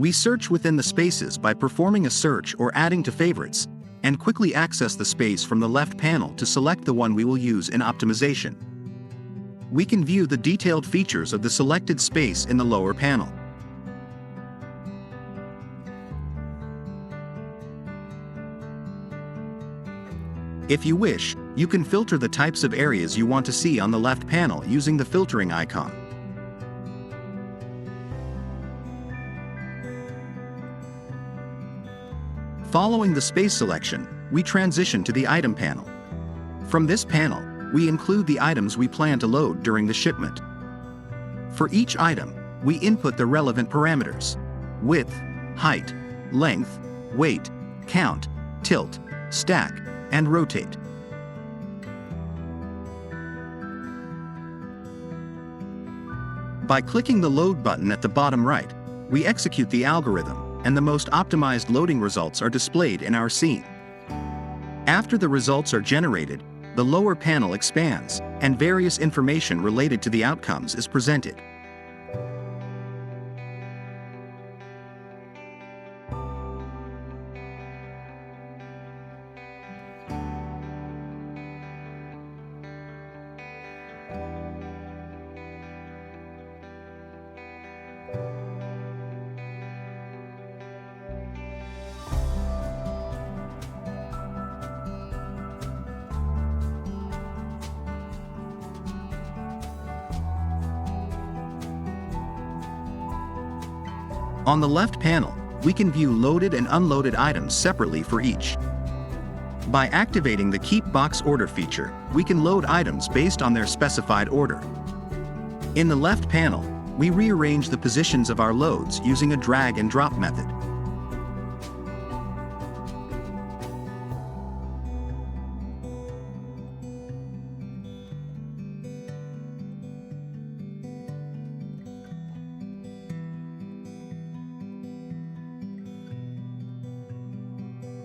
We search within the spaces by performing a search or adding to favorites, and quickly access the space from the left panel to select the one we will use in optimization. We can view the detailed features of the selected space in the lower panel. If you wish, you can filter the types of areas you want to see on the left panel using the filtering icon. Following the space selection, we transition to the item panel. From this panel, we include the items we plan to load during the shipment. For each item, we input the relevant parameters: width, height, length, weight, count, tilt, stack, and rotate. By clicking the Load button at the bottom right, we execute the algorithm, and the most optimized loading results are displayed in our scene. After the results are generated, the lower panel expands, and various information related to the outcomes is presented. On the left panel, we can view loaded and unloaded items separately for each. By activating the Keep Box Order feature, we can load items based on their specified order. In the left panel, we rearrange the positions of our loads using a drag and drop method.